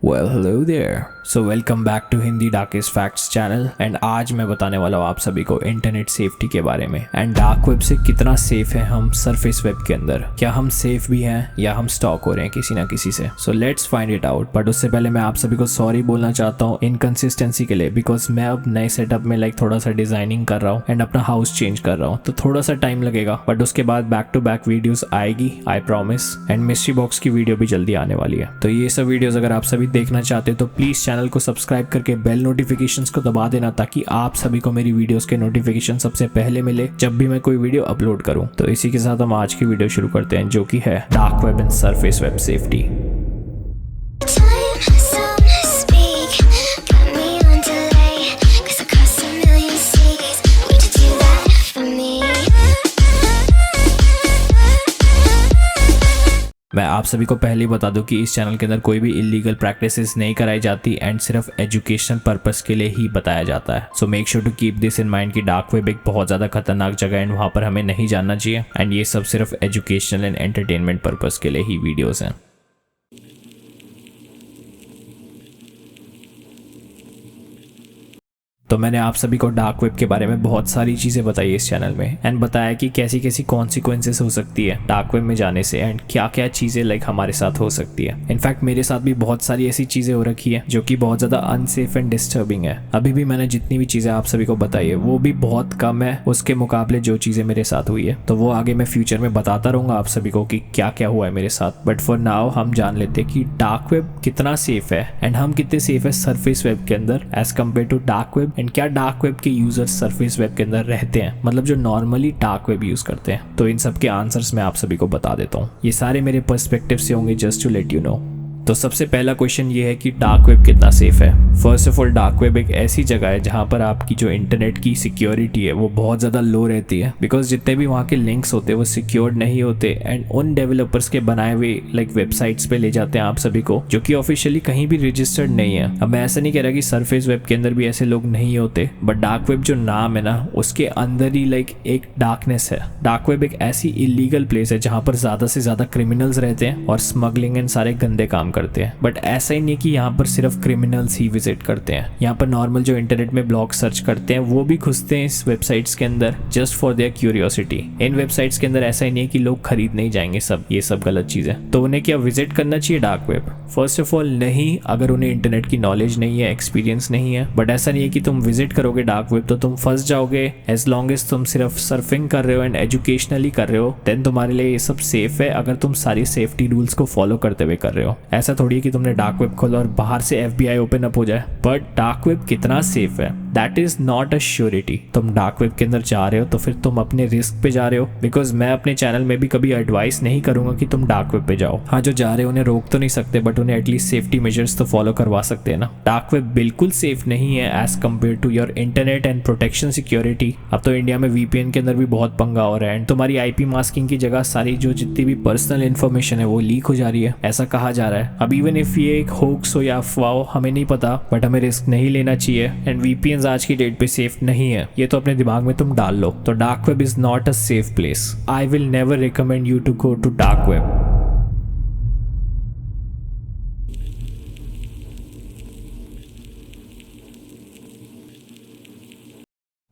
Well, hello there. So welcome back to Hindi darkest facts channel and आज मैं बताने वाला हूँ आप सभी को इंटरनेट सेफ्टी के बारे में एंड डार्क वेब से कितना सेफ है हम सरफेस वेब के अंदर। क्या हम सेफ भी हैं या हम स्टॉक हो रहे हैं किसी ना किसी से। So let's find it out. But उससे पहले मैं आप सभी को सॉरी बोलना चाहता हूँ इनकंसिस्टेंसी के लिए, बिकॉज मैं अब नए सेटअप में थोड़ा सा डिजाइनिंग कर रहा हूँ एंड अपना हाउस चेंज कर रहा हूँ, तो थोड़ा सा टाइम लगेगा। बट उसके बाद बैक टू बैक वीडियोस आएगी, I promise. And mystery box की वीडियो भी जल्दी आने वाली है। तो ये सब वीडियोस अगर आप सभी देखना चाहते हो तो प्लीज चैनल को सब्सक्राइब करके बेल नोटिफिकेशंस को दबा देना, ताकि आप सभी को मेरी वीडियोस के नोटिफिकेशन सबसे पहले मिले जब भी मैं कोई वीडियो अपलोड करूं। तो इसी के साथ हम आज की वीडियो शुरू करते हैं, जो कि है dark web and surface web safety. मैं आप सभी को पहले ही बता दूं कि इस चैनल के अंदर कोई भी इलीगल प्रैक्टिसेस नहीं कराई जाती एंड सिर्फ एजुकेशनल पर्पस के लिए ही बताया जाता है। So make sure to keep this in mind कि डार्क वेब एक बहुत ज़्यादा खतरनाक जगह है एंड वहाँ पर हमें नहीं जानना चाहिए एंड ये सब सिर्फ एजुकेशनल एंड एंटरटेनमेंट पर्पस के लिए ही वीडियोज़ हैं। तो मैंने आप सभी को डार्क वेब के बारे में बहुत सारी चीज़ें बताई इस चैनल में एंड बताया कि कैसी कैसी कॉन्सिक्वेंसेस हो सकती है डार्क वेब में जाने से एंड क्या क्या चीज़ें हमारे साथ हो सकती है। इनफैक्ट मेरे साथ भी बहुत सारी ऐसी चीज़ें हो रखी है जो कि बहुत ज़्यादा अनसेफ एंड डिस्टर्बिंग है। अभी भी मैंने जितनी भी चीज़ें आप सभी को बताई है वो भी बहुत कम है उसके मुकाबले जो चीज़ें मेरे साथ हुई है। तो वो आगे मैं फ्यूचर में बताता रहूँगा आप सभी को कि क्या क्या हुआ है मेरे साथ। बट फॉर नाउ हम जान लेते हैं कि डार्क वेब कितना सेफ है एंड हम कितने सेफ है सरफेस वेब के अंदर as compare to dark web, and क्या डार्क वेब के यूजर्स सरफेस वेब के अंदर रहते हैं, मतलब जो नॉर्मली डार्क वेब यूज करते हैं। तो इन सब के आंसर्स मैं आप सभी को बता देता हूँ। ये सारे मेरे पर्सपेक्टिव से होंगे, just to let you know. तो सबसे पहला क्वेश्चन ये है कि डार्क वेब कितना सेफ है। First of all, dark web एक ऐसी जगह है जहाँ पर आपकी जो इंटरनेट की सिक्योरिटी है वो बहुत ज़्यादा लो रहती है, बिकॉज जितने भी वहाँ के लिंक्स होते हैं वो सिक्योर्ड नहीं होते एंड उन डेवलपर्स के बनाए हुए वेबसाइट्स पे ले जाते हैं आप सभी को, जो कि ऑफिशियली कहीं भी रजिस्टर्ड नहीं है। अब मैं ऐसा नहीं कह रहा कि सरफेस वेब के अंदर भी ऐसे लोग नहीं होते, बट डार्क वेब जो नाम है ना उसके अंदर ही एक डार्कनेस है। डार्क वेब एक ऐसी इलीगल प्लेस है जहाँ पर ज़्यादा से ज़्यादा क्रिमिनल्स रहते हैं और स्मगलिंग एंड सारे गंदे काम करते हैं। बट ऐसा ही नहीं कि यहाँ पर सिर्फ क्रिमिनल्स ही विजिट करते हैं। यहाँ पर नॉर्मल जो इंटरनेट में ब्लॉग सर्च करते हैं वो भी घुसते हैं इस वेबसाइट्स के अंदर just for their curiosity. In websites के अंदर ऐसा ही नहीं है कि लोग खरीद नहीं जाएंगे ये सब गलत चीजें। तो उन्हें क्या विजिट करना चाहिए dark web? First of all नहीं, अगर उन्हें इंटरनेट की नॉलेज नहीं है, एक्सपीरियंस नहीं है। बट ऐसा नहीं है कि तुम विजिट करोगे डार्क वेब तो तुम फंस जाओगे। एज लॉन्ग एज तुम सिर्फ सर्फिंग कर रहे हो एंड एजुकेशनली कर रहे हो देन तुम्हारे लिए ये सब सेफ है, अगर तुम सारी सेफ्टी रूल्स को फॉलो करते हुए कर रहे हो। ऐसा थोड़ी कि तुमने डार्क वेब खोला और बाहर से FBI ओपन अप हो जाए। बट डार्क वेब कितना सेफ है that is not a surety. तुम डार्क वेब के अंदर जा रहे हो तो फिर तुम अपने रिस्क पे जा रहे हो, बिकॉज मैं अपने चैनल में भी कभी एडवाइस नहीं करूंगा कि तुम डार्क वेब पे जाओ। हाँ, जो जा रहे हो उन्हें रोक तो नहीं सकते बट उन्हें एटलीस्ट सेफ्टी मेजर्स तो फॉलो करवा सकते हैं ना। डार्क वेब बिल्कुल सेफ नहीं है as compare to your internet and protection security. अब तो इंडिया में VPN के अंदर भी बहुत पंगा हो रहा है एंड तुम्हारी IP मास्किंग की जगह सारी जो जितनी भी पर्सनल इन्फॉर्मेशन है वो लीक हो जा रही है, ऐसा कहा जा रहा है। अब इवन इफ ये एक होक्स हो या अफवाह हो हमें नहीं पता, बट हमें रिस्क नहीं लेना चाहिए एंड VPNs आज की डेट पे सेफ नहीं है, ये तो अपने दिमाग में तुम डाल लो। तो dark web is not a safe place. I will never recommend you to go to dark web.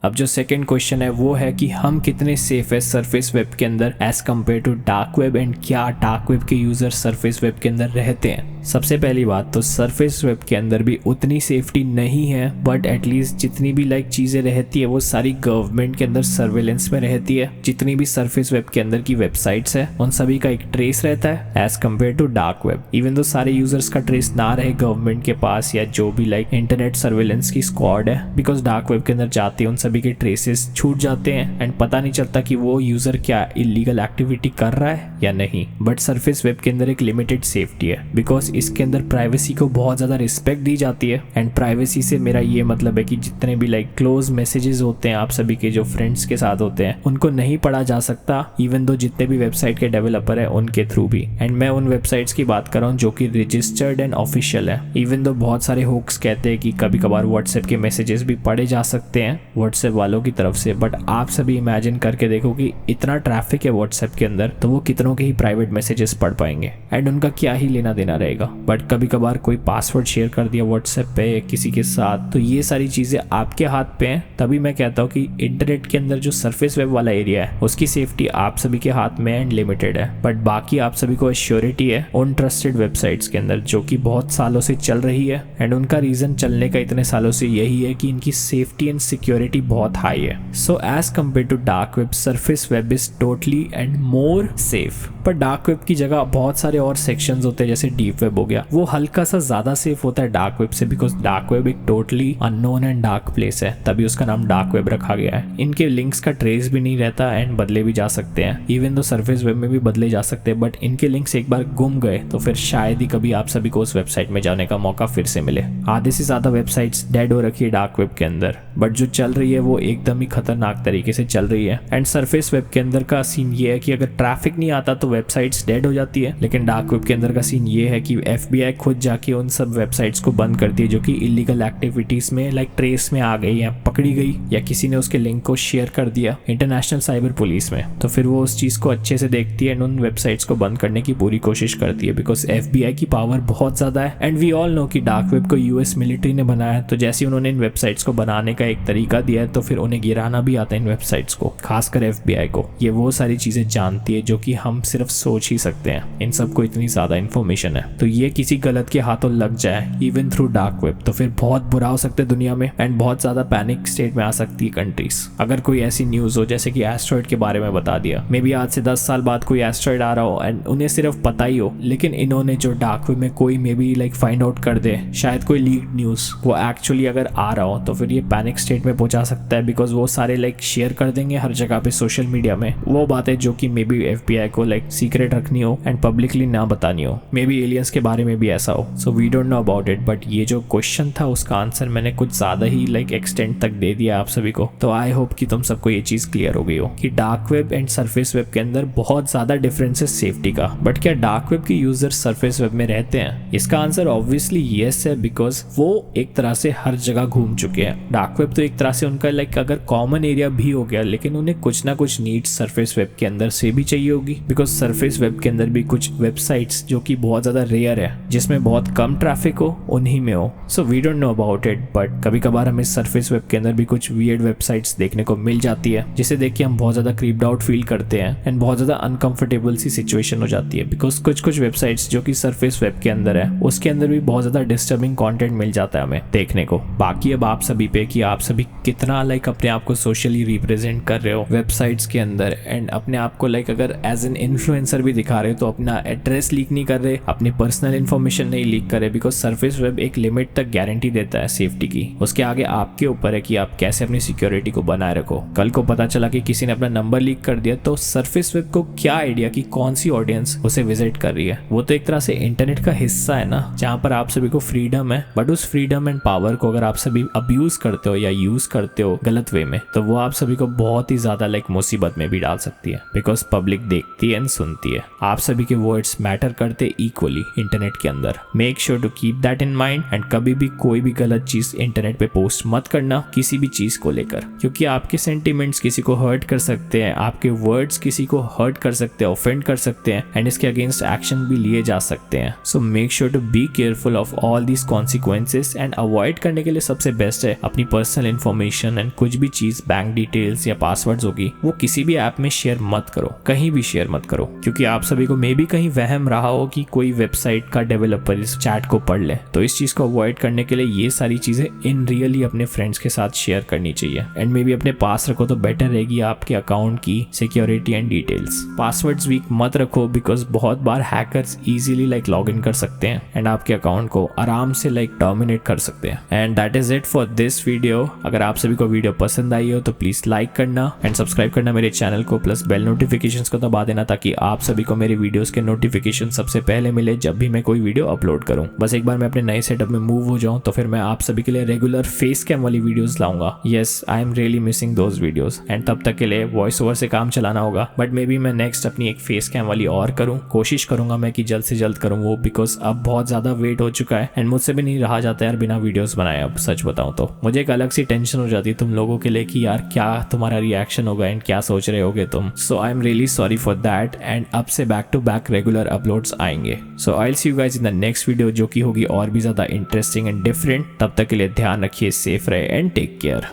अब जो सेकंड क्वेश्चन है वो है कि हम कितने सेफ है सरफेस वेब के अंदर as compare to dark web, and क्या डार्क वेब के यूजर सरफेस वेब के अंदर रहते हैं। सबसे पहली बात तो सरफेस वेब के अंदर भी उतनी सेफ्टी नहीं है, बट एटलीस्ट जितनी भी चीजें रहती है वो सारी गवर्नमेंट के अंदर सर्वेलेंस में रहती है। जितनी भी सरफेस वेब के अंदर की वेबसाइट्स है उन सभी का एक ट्रेस रहता है as compare to dark web. Even though सारे यूजर्स का ट्रेस ना रहे गवर्नमेंट के पास या जो भी इंटरनेट सर्वेलेंस की स्क्वाड है, बिकॉज डार्क वेब के अंदर जाते हैं उन सभी के ट्रेसेस छूट जाते हैं एंड पता नहीं चलता कि वो यूजर क्या इलीगल एक्टिविटी कर रहा है या नहीं। बट सरफेस वेब के अंदर एक लिमिटेड सेफ्टी है, बिकॉज इसके अंदर प्राइवेसी को बहुत ज्यादा रिस्पेक्ट दी जाती है। एंड प्राइवेसी से मेरा ये मतलब है कि जितने भी क्लोज मैसेजेस होते हैं आप सभी के जो फ्रेंड्स के साथ होते हैं उनको नहीं पढ़ा जा सकता, इवन दो जितने भी वेबसाइट के डेवलपर है उनके थ्रू भी। एंड मैं उन वेबसाइट्स की बात कर रहा हूँ जो कि रजिस्टर्ड एंड ऑफिशियल है। इवन दो बहुत सारे होक्स कहते हैं कि कभी कभार व्हाट्सएप के मैसेजेस भी पढ़े जा सकते हैं, व्हाट्सएप व्हाट्सएप वालों की तरफ से, बट आप सभी इमेजिन करके देखो कि इतना ट्रैफिक है व्हाट्सएप के अंदर, तो वो कितनों के ही प्राइवेट मैसेजेस पढ़ पाएंगे एंड उनका क्या ही लेना देना रहेगा। बट कभी कभार कोई पासवर्ड शेयर कर दिया व्हाट्सएप पे किसी के साथ, तो ये सारी चीजें आपके हाथ पे हैं। तभी मैं कहता हूँ कि इंटरनेट के अंदर जो सरफेस वेब वाला एरिया है उसकी सेफ्टी आप सभी के हाथ में एंड लिमिटेड है, बट बाकी आप सभी को एश्योरिटी है उन ट्रस्टेड वेबसाइट्स के अंदर जो कि बहुत सालों से चल रही है। एंड उनका रीजन चलने का इतने सालों से यही है कि इनकी सेफ्टी एंड सिक्योरिटी बहुत हाई है। So as compare to dark web, surface web is totally and more safe. पर डार्क वेब की जगह बहुत सारे और सेक्शंस होते हैं, जैसे डीप वेब हो गया, वो हल्का सा ज्यादा सेफ होता है डार्क वेब से, बिकॉज डार्क वेब एक totally unknown and dark place है, तभी उसका नाम डार्क वेब रखा गया है। इनके लिंक्स का ट्रेस भी नहीं रहता एंड बदले भी जा सकते हैं, इवन दो सरफेस वेब में भी बदले जा सकते हैं, बट इनके लिंक्स एक बार गुम गए तो फिर शायद ही कभी आप सभी को उस वेबसाइट में जाने का मौका फिर से मिले। आधे से ज्यादा वेबसाइट्स डेड हो रखी है डार्क वेब के अंदर, बट जो चल रही है वो एकदम ही खतरनाक तरीके से चल रही है। एंड सरफेस वेब के अंदर का सीन ये है कि अगर ट्रैफिक नहीं आता तो वेबसाइट्स डेड हो जाती है, लेकिन डार्क वेब के अंदर का सीन ये है कि FBI खुद जाके उन सब वेबसाइट्स को बंद करती है जो कि इलीगल एक्टिविटीज में लाइक ट्रेस में आ गई या पकड़ी गई, या किसी ने उसके लिंक को शेयर कर दिया इंटरनेशनल साइबर पुलिस में, तो फिर वो उस चीज को अच्छे से देखती है एंड उन वेबसाइट्स को बंद करने की पूरी कोशिश करती है, बिकॉज FBI की पावर बहुत ज्यादा है। एंड वी ऑल नो कि डार्क वेब को US मिलिट्री ने बनाया है, तो जैसे उन्होंने इन वेबसाइट्स को बनाने का एक तरीका दिया है तो फिर उन्हें गिराना भी आता है इन वेबसाइट्स को, खासकर FBI को। ये वो सारी चीजें जानती है जो कि हम सिर्फ सोच ही सकते हैं, इन सबको इतनी ज्यादा इन्फॉर्मेशन है। तो ये किसी गलत के हाथों लग जाए इवन थ्रू डार्क वेब तो फिर बहुत बुरा हो सकता है दुनिया में एंड बहुत ज्यादा पैनिक स्टेट में आ सकती है कंट्रीज। अगर कोई ऐसी न्यूज हो जैसे कि एस्ट्रॉइड के बारे में बता दिया, मे बी आज से 10 साल बाद कोई एस्ट्रॉइड आ रहा हो एंड उन्हें सिर्फ पता ही हो, लेकिन इन्होंने जो डार्क वेब में कोई may be like find out कर दे, शायद कोई लीक न्यूज वो एक्चुअली अगर आ रहा हो, तो फिर ये पैनिक स्टेट में पहुंचा सकता है, बिकॉज वो सारे लाइक शेयर कर देंगे हर जगह पे सोशल मीडिया में वो बातें जो कि मे बी FBI को लाइक सीक्रेट रखनी हो एंड पब्लिकली ना बतानी हो। मे बी एलियंस के बारे में भी ऐसा हो, so we don't know about it. But ये जो क्वेश्चन था उसका आंसर मैंने कुछ ज्यादा ही लाइक एक्सटेंड तक दे दिया आप सभी को, तो आई होप कि तुम सबको ये चीज क्लियर हो गई हो कि dark web and surface web के अंदर बहुत ज्यादा डिफरेंस है सेफ्टी का। बट क्या डार्क वेब के यूजर सरफेस वेब में रहते हैं? इसका आंसर ऑब्वियसली येस है, बिकॉज वो एक तरह से हर जगह घूम चुके हैं। डार्क वेब तो एक तरह से उनका लाइक अगर कॉमन एरिया भी हो गया, लेकिन उन्हें कुछ ना कुछ नीड्स सरफेस वेब के अंदर से भी चाहिए होगी, बिकॉज सरफेस वेब के अंदर भी कुछ वेबसाइट्स जो कि बहुत ज्यादा रेयर है, जिसमें बहुत कम ट्रैफिक हो, उन्हीं में हो। So we don't know about it, but कभी कभार हमें सरफेस वेब के अंदर भी कुछ वियर्ड वेबसाइट्स देखने को मिल जाती है, जिसे देख के हम बहुत ज्यादा क्रीप्ड आउट फील करते हैं एंड बहुत ज्यादा अनकंफर्टेबल सी सिचुएशन हो जाती है, बिकॉज कुछ वेबसाइट्स जो कि सरफेस वेब के अंदर है उसके अंदर भी बहुत ज्यादा डिस्टर्बिंग कंटेंट मिल जाता है हमें देखने को। बाकी अब आप सभी पे कि आप सभी कितना लाइक अपने आप को सोशली रिप्रेजेंट कर रहे हो वेबसाइट्स के अंदर, एंड अपने आप को लाइक अगर एज एन इन्फ्लुएंसर भी दिखा रहे हो तो अपना एड्रेस लीक नहीं कर रहे, अपनी पर्सनल इन्फॉर्मेशन नहीं लीक कर रहे, बिकॉज सरफेस वेब एक लिमिट तक गारंटी देता है सेफ्टी की। उसके आगे आपके ऊपर है कि आप कैसे अपनी सिक्योरिटी को बनाए रखो। कल को पता चला कि किसी ने अपना नंबर लीक कर दिया, तो सरफेस वेब को क्या आइडिया कि कौन सी ऑडियंस उसे विजिट कर रही है? वो तो एक तरह से इंटरनेट का हिस्सा है ना, जहाँ पर आप सभी को फ्रीडम है, बट उस फ्रीडम एंड पावर को अगर आप सभी अब्यूज करते हो या यूज करते हो गलत वे में, तो वो आप सभी को बहुत ही ज्यादा लाइक मुसीबत में भी डाल सकती है, बिकॉज पब्लिक देखती है एंड सुनती है। आप सभी के वर्ड्स मैटर करते इक्वली इंटरनेट के अंदर। Make sure to keep that in mind and कभी भी कोई भी गलत चीज इंटरनेट पे पोस्ट मत करना किसी भी चीज को लेकर, क्योंकि आपके सेंटिमेंट्स किसी को हर्ट कर सकते हैं, आपके वर्ड्स किसी को हर्ट कर सकते हैं, ऑफेंड कर सकते हैं एंड इसके अगेंस्ट एक्शन भी लिए जा सकते हैं। So make sure to be careful of all these consequences and avoid करने के लिए सबसे बेस्ट है अपनी पर्सनल इन्फॉर्मेशन एंड कुछ भी चीज बैंक डिटेल्स या पासवर्ड्स होगी वो किसी भी ऐप में शेयर मत करो, कहीं भी शेयर मत करो, क्योंकि आप सभी को मे बी कहीं वहम रहा हो कि कोई वेबसाइट का डेवलपर इस चैट को पढ़ ले। तो इस चीज को अवॉइड करने के लिए ये सारी चीजें इन रियली अपने फ्रेंड्स के साथ शेयर करनी चाहिए एंड मे बी अपने पास रखो तो बेटर रहेगी आपके अकाउंट की security and details. Passwords weak मत रखो, बिकॉज बहुत बार hackers easily like log in कर सकते हैं एंड आपके अकाउंट को आराम से लाइक डोमिनेट कर सकते हैं। And that is it for this video. अगर आप सभी को वीडियो पसंद आई हो तो प्लीज लाइक करना एंड सब्सक्राइब करना मेरे चैनल को, प्लस बेल नोटिफिकेशंस को दबा देना ताकि ताकि आप सभी को मेरी वीडियोस के नोटिफिकेशन सबसे पहले मिले जब भी मैं कोई वीडियो अपलोड करूं। बस एक बार मैं अपने नए सेटअप में मूव हो जाऊं तो फिर मैं आप सभी के लिए रेगुलर फेस कैम वाली वीडियोस लाऊंगा। Yes, I am really missing those videos and तब तक के लिए वॉइस ओवर से काम चलाना होगा, बट मे बी मैं नेक्स्ट अपनी एक फेस कैम वाली और करूँ। कोशिश करूंगा मैं कि जल्द से जल्द करूँ वो, बिकॉज अब बहुत ज़्यादा वेट हो चुका है एंड मुझसे भी नहीं रहा जाता यार बिना वीडियोस बनाए। अब सच बताऊँ तो मुझे एक अलग सी टेंशन हो जाती है तुम लोगों के लिए कि यार क्या तुम्हारा रिएक्शन होगा एंड क्या सोच रहे होगे तुम। So I am really sorry for that and अब से back to back regular uploads आएंगे। So I will see you guys in the next video जो कि होगी और भी ज़्यादा इंटरेस्टिंग एंड डिफरेंट। तब तक के लिए ध्यान रखिए, सेफ रहे एंड टेक केयर।